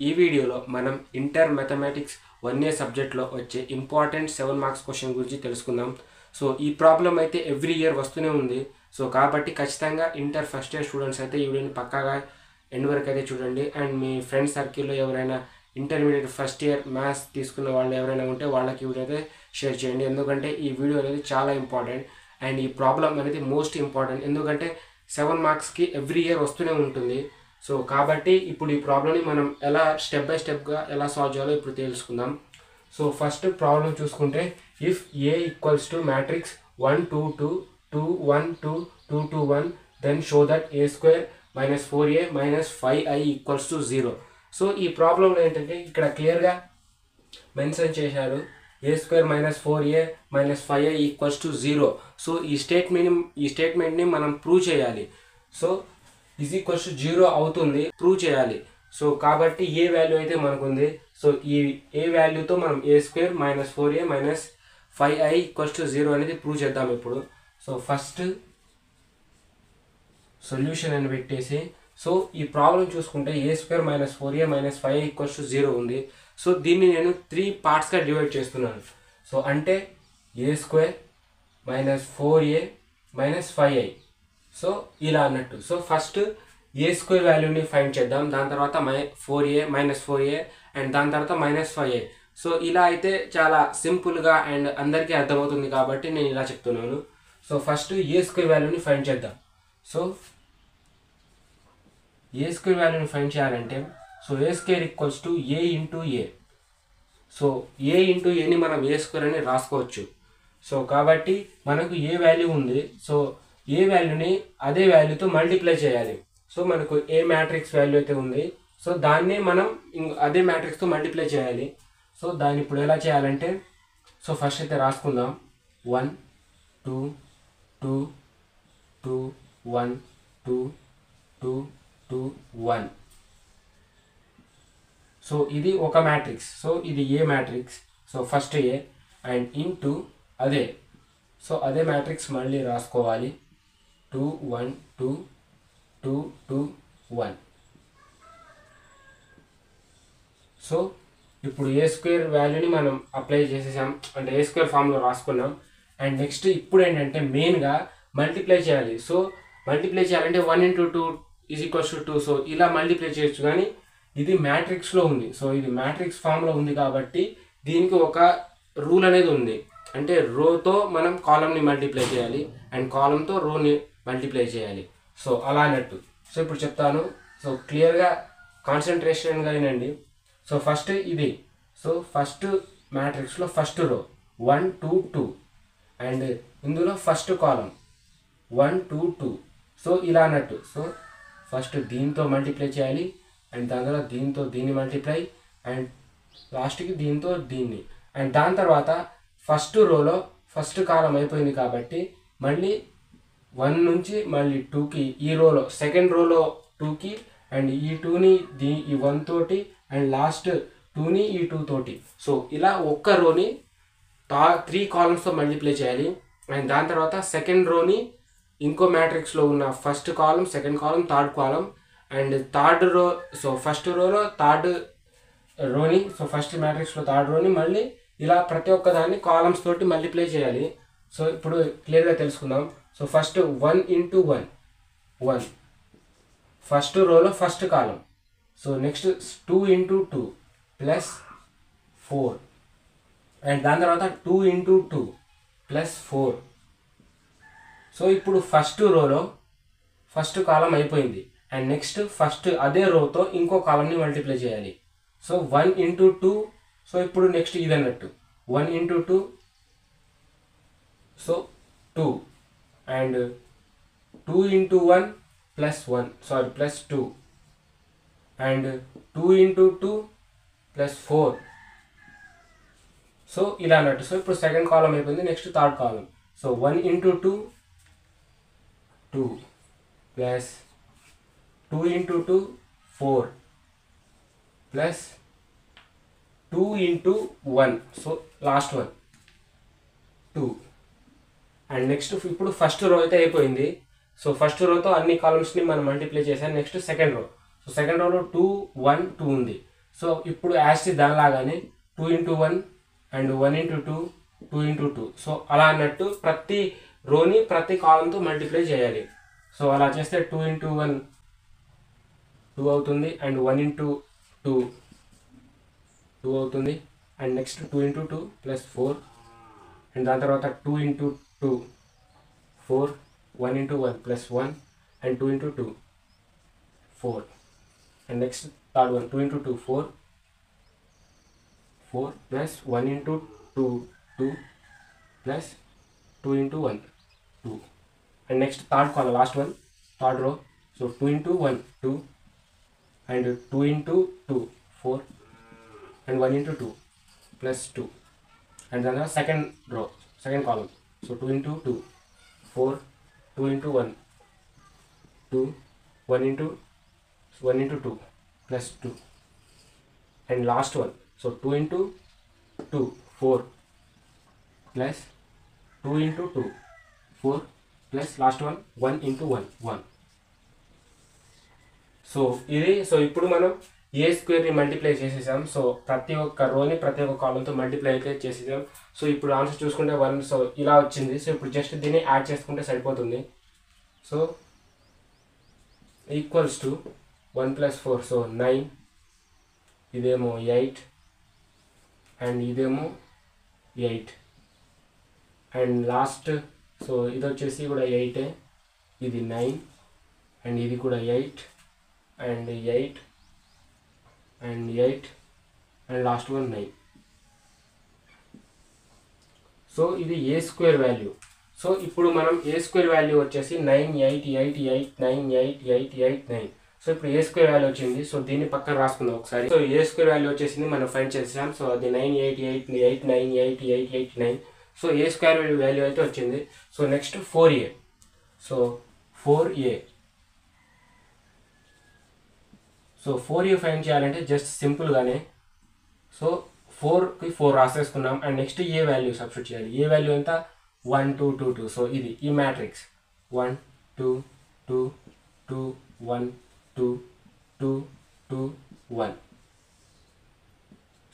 ఈ వీడియోలో మనం ఇంటర్ మ్యాథమెటిక్స్ 1A సబ్జెక్ట్లో వచ్చే ఇంపార్టెంట్ 7 మార్క్స్ క్వశ్చన్ గురించి తెలుసుకుందాం. సో ఈ ప్రాబ్లం అయితే ఎవ్రీ ఇయర్ వస్తూనే ఉంది. సో కాబట్టి ఖచ్చితంగా ఇంటర్ ఫస్ట్ ఇయర్ స్టూడెంట్స్ అయితే ఈ వీడియోని పక్కాగా ఎండ్ వరకు అయితే చూడండి. అండ్ మీ ఫ్రెండ్స్ సర్కిల్లో ఎవరైనా ఇంటర్మీడియట్ ఫస్ట్ ఇయర్ మ్యాథ్స్ తీసుకున్న వాళ్ళు ఎవరైనా ఉంటే వాళ్ళకి ఈ వీడియో అయితే షేర్ చేయండి. ఎందుకంటే ఈ వీడియో అనేది చాలా ఇంపార్టెంట్ అండ్ ఈ ప్రాబ్లం అనేది మోస్ట్ ఇంపార్టెంట్. ఎందుకంటే 7 మార్క్స్కి ఎవ్రీ ఇయర్ వస్తూనే ఉంటుంది. సో కాబట్టి ఇప్పుడు ఈ ప్రాబ్లమ్ని మనం ఎలా స్టెప్ బై స్టెప్గా ఎలా సాల్వ్ చేయాలో ఇప్పుడు తెలుసుకుందాం. సో ఫస్ట్ ప్రాబ్లం చూసుకుంటే if A equals to matrix 1 2 2 2 1 2 2 2 1 then show that A square minus 4a minus 5i equals to 0. So ఈ ప్రాబ్లంలో ఏంటంటే ఇక్కడ క్లియర్గా మెన్షన్ చేశారు A square minus 4a minus 5i equals to 0. So ఈ స్టేట్మెంట్ని మనం ప్రూవ్ చేయాలి. సో ఈజ్ ఈక్వల్స్ టు 0 అవుతుంది, ప్రూవ్ చేయాలి. సో కాబట్టి ఏ వాల్యూ అయితే మనకు ఉంది, సో ఈ ఏ వాల్యూతో మనం A square minus 4a minus 5i equals to 0 అనేది ప్రూవ్ చేద్దాం ఇప్పుడు. సో ఫస్ట్ సొల్యూషన్ అని పెట్టేసి సో ఈ ప్రాబ్లం చూసుకుంటే A square minus 4a minus 5i equals to 0 ఉంది. సో దీన్ని నేను 3 పార్ట్స్గా డివైడ్ చేస్తున్నాను. సో అంటే A square minus 4a minus 5i, so ఇలా అన్నట్టు. సో ఫస్ట్ ఏ స్క్వేర్ వాల్యూని ఫైండ్ చేద్దాం, దాని తర్వాత 4a మైనస్ 4a అండ్ దాని తర్వాత మైనస్ 5i. సో ఇలా అయితే చాలా సింపుల్గా అండ్ అందరికీ అర్థమవుతుంది కాబట్టి నేను ఇలా చెప్తున్నాను. సో ఫస్ట్ ఏ స్క్వేర్ వాల్యూని ఫైండ్ చేద్దాం. సో ఏ స్క్వేర్ వాల్యూని ఫైండ్ చేయాలంటే so A square equals to A into A. So A into ఏని మనం ఏ స్క్వేర్ అని రాసుకోవచ్చు. సో కాబట్టి మనకు ఏ వాల్యూ ఉంది, సో ఏ వాల్యూని అదే వాల్యూతో మల్టిప్లై చేయాలి. సో మనకు ఏ మ్యాట్రిక్స్ వాల్యూ అయితే ఉంది, సో దాన్ని మనం అదే మ్యాట్రిక్స్తో మల్టిప్లై చేయాలి. సో దాన్ని ఇప్పుడు ఎలా చేయాలంటే సో ఫస్ట్ అయితే రాసుకుందాం 1 2 2 2 1 2 2 2 1. సో ఇది ఒక మ్యాట్రిక్స్, సో ఇది A matrix. So first A and into అదే, సో అదే మ్యాట్రిక్స్ మళ్ళీ రాసుకోవాలి 2 1 2 2 2 1. సో ఇప్పుడు ఏ స్క్వేర్ వాల్యూని మనం అప్లై చేసేసాం, అంటే ఏ స్క్వేర్ ఫామ్లో రాసుకున్నాం. అండ్ నెక్స్ట్ ఇప్పుడు ఏంటంటే మెయిన్గా మల్టిప్లై చేయాలి. సో మల్టిప్లై చేయాలంటే 1 into 2 is equals to 2. So ఇలా మల్టిప్లై చేయొచ్చు, కానీ ఇది మ్యాట్రిక్స్లో ఉంది. సో ఇది మ్యాట్రిక్స్ ఫామ్లో ఉంది కాబట్టి దీనికి ఒక రూల్ అనేది ఉంది. అంటే రోతో మనం కాలంని మల్టిప్లై చేయాలి అండ్ కాలంతో రోని మల్టిప్లై చేయాలి. సో అలా అన్నట్టు. సో ఇప్పుడు చెప్తాను, సో క్లియర్గా కాన్సన్ట్రేషన్గా వినండి. సో ఫస్ట్ ఇది, so first మ్యాట్రిక్స్లో first row 1 2 2 and ఇందులో ఫస్ట్ కాలం 1 2 2. సో ఇలా అన్నట్టు. సో ఫస్ట్ దీంతో మల్టిప్లై చేయాలి అండ్ దాని తర్వాత దీంతో దీన్ని మల్టిప్లై అండ్ లాస్ట్కి దీంతో దీన్ని. అండ్ దాని తర్వాత ఫస్ట్ రోలో ఫస్ట్ కాలం అయిపోయింది కాబట్టి మళ్ళీ 1 నుంచి మళ్ళీ 2కి ఈ రోలో సెకండ్ రోలో 2కి అండ్ ఈ 2ని ఈ 1 తోటి అండ్ లాస్ట్ 2ని ఈ 2 తోటి. సో ఇలా ఒక్క రోని 3 కాలమ్స్తో మల్టిప్లై చేయాలి. అండ్ దాని తర్వాత సెకండ్ రోని ఇంకో మ్యాట్రిక్స్లో ఉన్న first column, second column, third column and third row. So first రోలో థర్డ్ రోని, సో ఫస్ట్ మ్యాట్రిక్స్లో థర్డ్ రోని మళ్ళీ ఇలా ప్రతి ఒక్క దాన్ని కాలమ్స్ తోటి మల్టిప్లై చేయాలి. సో ఇప్పుడు క్లియర్గా తెలుసుకుందాం. సో ఫస్ట్ 1 ఇంటూ 1 1 ఫస్ట్ రోలో first column. So next 2 into 2 plus 4 and దాని తర్వాత 2 ఇంటూ 2 ప్లస్ 4. సో ఇప్పుడు ఫస్ట్ రోలో ఫస్ట్ కాలం అయిపోయింది అండ్ నెక్స్ట్ ఫస్ట్ అదే రోతో ఇంకో కాలంని మల్టిప్లై చేయాలి. So 1 into 2. సో ఇప్పుడు నెక్స్ట్ ఇది అన్నట్టు 1 into 2, so 2 and 2 into 1 plus 1 sorry plus 2 and 2 into 2 plus 4. So ఇలా అన్నట్టు. సో ఇప్పుడు సెకండ్ కాలం అయిపోయింది, next third column. So 1 into 2 2 plus 2 into 2 4 plus 2 into 1, so last 1 2 and next ఇప్పుడు first row అయితే అయిపోయింది. సో ఫస్ట్ రోతో అన్ని కాలమ్స్ని మనం multiply చేసాం. Next second row, so second రోలో 2 1 2 ఉంది. సో ఇప్పుడు యాజ్ దానిలాగానే 2 into 1 and 1 into 2 2 into 2. So అలా అన్నట్టు ప్రతి రోని ప్రతి కాలంతో మల్టిప్లై చేయాలి. సో అలా చేస్తే 2 into 1 2 అవుతుంది, అండ్ 1 into 2 2 అవుతుంది, and next 2 into 2 plus 4, and దాని తర్వాత 2 into 2 4, 1 into 1 plus 1, and 2 into 2 4, and next third one 2 into 2 4 4 plus 1 into 2 2 plus 2 into 1 2, and next third column last one third row. So 2 into 1 2, and 2 into 2 4, and 1 into 2 plus 2, and then the second row, second column. So 2 into 2 4, 2 into 1 2, 1 into 2 plus 2, and last one. So 2 into 2 4 plus 2 into 2 4 plus last one 1 into 1 1. So ఇది ఇప్పుడు మనం ఏ స్క్వేర్ని multiply చేసేసాం. So ప్రతి ఒక్క రోని ప్రతి ఒక్క కాలంతో multiply అయితే చేసేసాం. సో ఇప్పుడు ఆన్సర్ చూసుకుంటే 1. సో ఇలా వచ్చింది. సో ఇప్పుడు జస్ట్ దీన్ని యాడ్ చేసుకుంటే సరిపోతుంది. So equals to 1 plus 4, so 9, ఇదేమో 8, అండ్ ఇదేమో 8, అండ్ లాస్ట్ సో ఇది వచ్చేసి కూడా 8, ఇది 9, అండ్ ఇది కూడా 8, and 8, and 8, and last one 9. So ఇది ఏ స్క్వేర్ వాల్యూ. సో ఇప్పుడు మనం ఏ స్క్వేర్ వాల్యూ వచ్చేసి 9 8 8 8 9 8 8 8 9. సో ఇప్పుడు ఏ స్క్వేర్ వాల్యూ వచ్చింది. సో దీన్ని పక్కన రాసుకుందాం ఒకసారి. సో ఏ స్క్వేర్ వాల్యూ వచ్చేసింది మనం ఫైండ్ చేసాం. సో అది 9 8 8 8 9 8 8 8 9. సో ఏ స్క్వేర్ వాల్యూ అయితే వచ్చింది. So next 4a. So 4a. So 4a find చేయాలంటే జస్ట్ సింపుల్గానే సో 4కి 4 రాసేసుకున్నాం, and next A value substitute చేయాలి. ఏ వాల్యూ ఎంత 1 2 2 2. సో ఇది ఈ మ్యాట్రిక్స్ 1 2 2 2 1 2 2 2 1.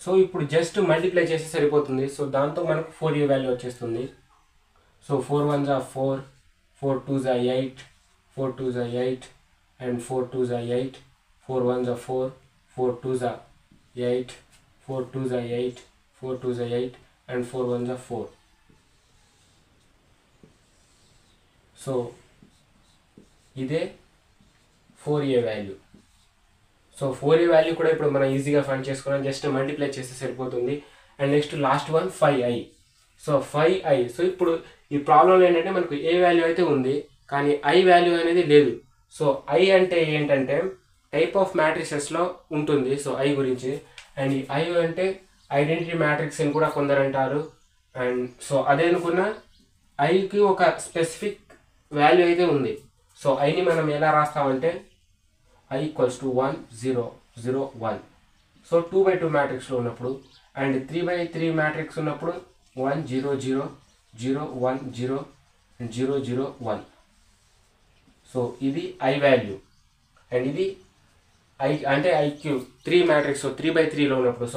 సో ఇప్పుడు జస్ట్ మల్టిప్లై చేస్తే సరిపోతుంది. సో దాంతో మనకు 4a వాల్యూ వచ్చేస్తుంది. So 4 1s are 4, 4 2s are 8, 4 2s are 8, and 4 2s are 8, 4 1s are 4, 4 2s are 8, 4 2s are 8, 4 2s are 8, and 4 1s are 4. So ఇదే 4a value. So 4a value కూడా ఇప్పుడు మనం ఈజీగా ఫైండ్ చేసుకున్నాం. Just multiply చేస్తే సరిపోతుంది. And next last one 5i. So 5i. So ఇప్పుడు ఈ ప్రాబ్లంలో ఏంటంటే మనకు ఏ వాల్యూ అయితే ఉంది, కానీ i వాల్యూ అనేది లేదు. సో i అంటే ఏంటంటే టైప్ ఆఫ్ మ్యాట్రిసెస్లో ఉంటుంది. సో i గురించి, అండ్ ఈ i అంటే ఐడెంటిటీ మ్యాట్రిక్స్ అని కూడా కొందరు అంటారు. అండ్ సో అదే అనుకున్న iకి ఒక స్పెసిఫిక్ వాల్యూ అయితే ఉంది. సో iని మనం ఎలా రాస్తామంటే i ఈక్వల్స్ టు 1 0 0 1. సో 2/2 మ్యాట్రిక్స్లో ఉన్నప్పుడు, అండ్ 3/3 మ్యాట్రిక్స్ ఉన్నప్పుడు 1 0 0 0 1 0 0 0 1. సో ఇది i వాల్యూ, అండ్ ఇది i అంటే iq 3 మ్యాట్రిక్స్. సో 3/3లో ఉన్నప్పుడు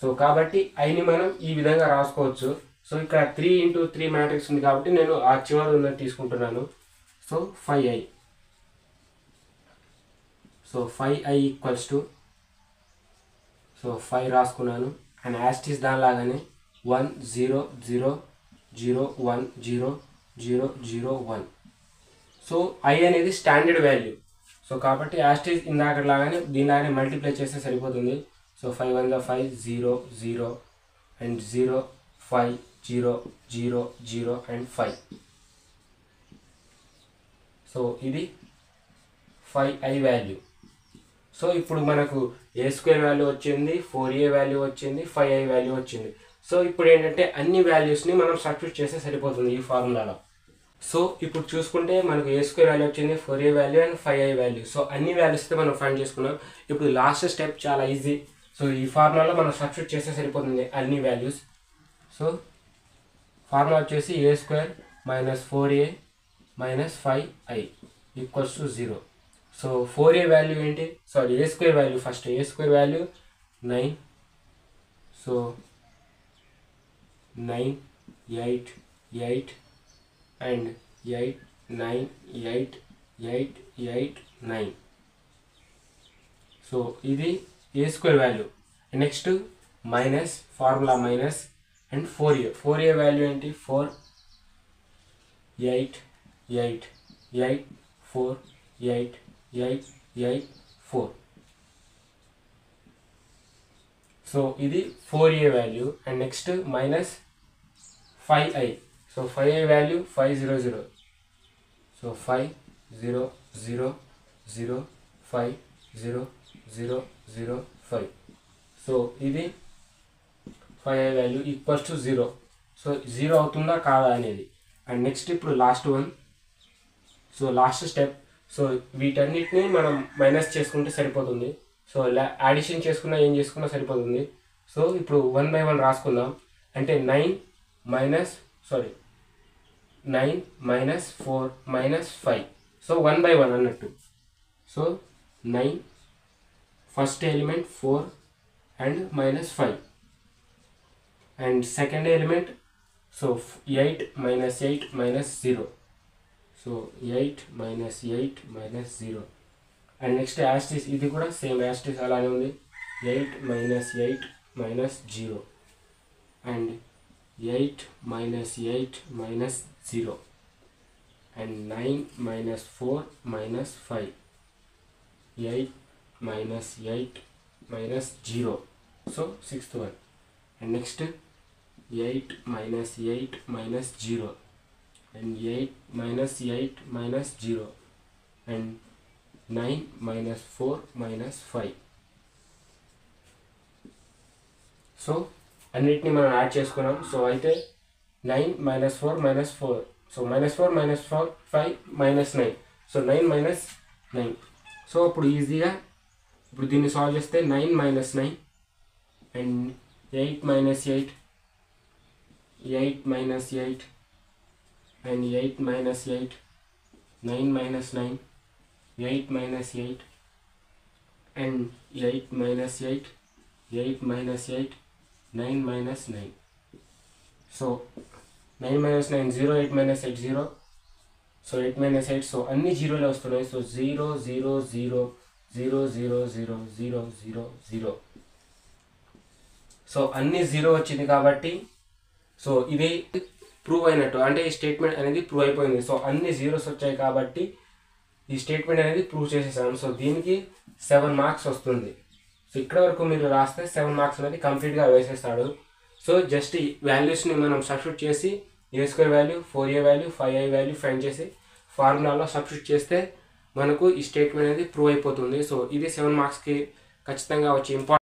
సో కాబట్టి iని మనం ఈ విధంగా రాసుకోవచ్చు. సో ఇక్కడ 3 into 3 మ్యాట్రిక్స్ ఉంది కాబట్టి నేను ఆ చివరి ఉన్నది తీసుకుంటున్నాను. So 5i. So 5i equals to so 5 రాసుకున్నాను, అండ్ యాస్టీస్ దానిలాగానే 1 0 0 0 1 0 0 0 1. సో i అనేది స్టాండర్డ్ వాల్యూ. సో కాబట్టి యాస్టీస్ ఇందాకలాగానే దీనిలాగానే మల్టిప్లై చేస్తే సరిపోతుంది. So 5 1 5 0 0 and 0 5 0 0 0 and 5. సో ఇది 5i వాల్యూ. సో ఇప్పుడు మనకు ఏ స్క్వేర్ వాల్యూ వచ్చింది, 4a వాల్యూ వచ్చింది, 5i వాల్యూ వచ్చింది. సో ఇప్పుడు ఏంటంటే అన్ని వాల్యూస్ని మనం సబ్స్టిట్యూట్ చేస్తే సరిపోతుంది ఈ ఫార్ములాలో. సో ఇప్పుడు చూసుకుంటే మనకు ఏ స్క్వేర్ వాల్యూ వచ్చింది, 4a value and 5i value. So అన్ని వాల్యూస్తో మనం ఫైండ్ చేసుకున్నాం. ఇప్పుడు లాస్ట్ స్టెప్ చాలా ఈజీ. సో ఈ ఫార్ములాలో మనం సబ్స్టిట్యూట్ చేస్తే సరిపోతుంది అన్ని వాల్యూస్. సో ఫార్ములా వచ్చేసి a square minus 4a minus 5i equals to 0. So 4a value ఏంటి, sorry A square value first. A square value 9, so 9, 8, 8 and 8, 9, 8, 8, 8, 9. So ఇది A square value. Next minus, formula minus and 4a. 4a value ఏంటి? 4, 8, 8, 8, 4, 8, 8, 8, 4. So ఇది 4a value. And next minus 5i. So 5i value 500. So 5 0 0 0 5 0 0 0 5. So ఇది 5i value equals to 0. So 0 అవుతుందా కాదా అనేది. And next ఇప్పుడు last one. So last step. So వీటన్నిటిని మనం minus చేసుకుంటే సరిపోతుంది. సో యాడిషన్ చేసుకున్నా ఏం చేసుకున్నా సరిపోతుంది. సో ఇప్పుడు 1 by 1 రాసుకుందాం. అంటే 9 minus 4 minus 5. సో 1 by 1 అన్నట్టు. So 9 first element 4 and minus 5 and second element so 8 minus 8 minus 0. So 8 minus 8 minus 0. And next as it is ఇది కూడా సేమ్ యాస్టిస్ అలానే ఉంది. 8 minus 8 minus 0 and 8 minus 8 minus 0 and 9 minus 4 minus 5. 8 minus 8 minus 0. So 6th one. And next 8 minus 8 minus 0 and 8 minus 8 minus 0 and 9 minus 4 minus 5. So అన్నిటిని మనం add చేసుకున్నాం. So అయితే 9 minus 4 minus 4. So -4 minus 4 5 minus 9. So 9 minus 9. So ఇప్పుడు ఈజీగా ఇప్పుడు దీన్ని solve చేస్తే 9 minus 9 and 8 minus 8 8 minus 8 and 8 minus 8 9 minus 9 8 minus 8 and 8 minus 8 8 minus 8 9 minus 9. So 9 minus 9 0 8 minus 8 0. So 8 minus 8. So అన్ని జీరోలే వస్తున్నాయి. సో 0 0 0 0 0 0 0 0 0. సో అన్ని 0 వచ్చింది కాబట్టి సో ఇది ప్రూవ్ అయినట్టు. అంటే ఈ స్టేట్మెంట్ అనేది ప్రూవ్ అయిపోయింది. సో అన్ని జీరోస్ వచ్చాయి కాబట్టి ఈ స్టేట్మెంట్ అనేది ప్రూవ్ చేసేసాం. సో దీనికి 7 మార్క్స్ వస్తుంది. సో ఇక్కడ వరకు మీరు రాస్తే 7 మార్క్స్ అనేది కంప్లీట్గా వేసేస్తాడు. సో జస్ట్ ఈ వాల్యూస్ని మనం సబ్స్టిట్యూట్ చేసి A square value 4a value 5i value find చేసి ఫార్ములాలో సబ్స్టిట్యూట్ చేస్తే మనకు ఈ స్టేట్మెంట్ అనేది ప్రూవ్ అయిపోతుంది. సో ఇది 7 మార్క్స్కి ఖచ్చితంగా వచ్చే ఇంపార్టెంట్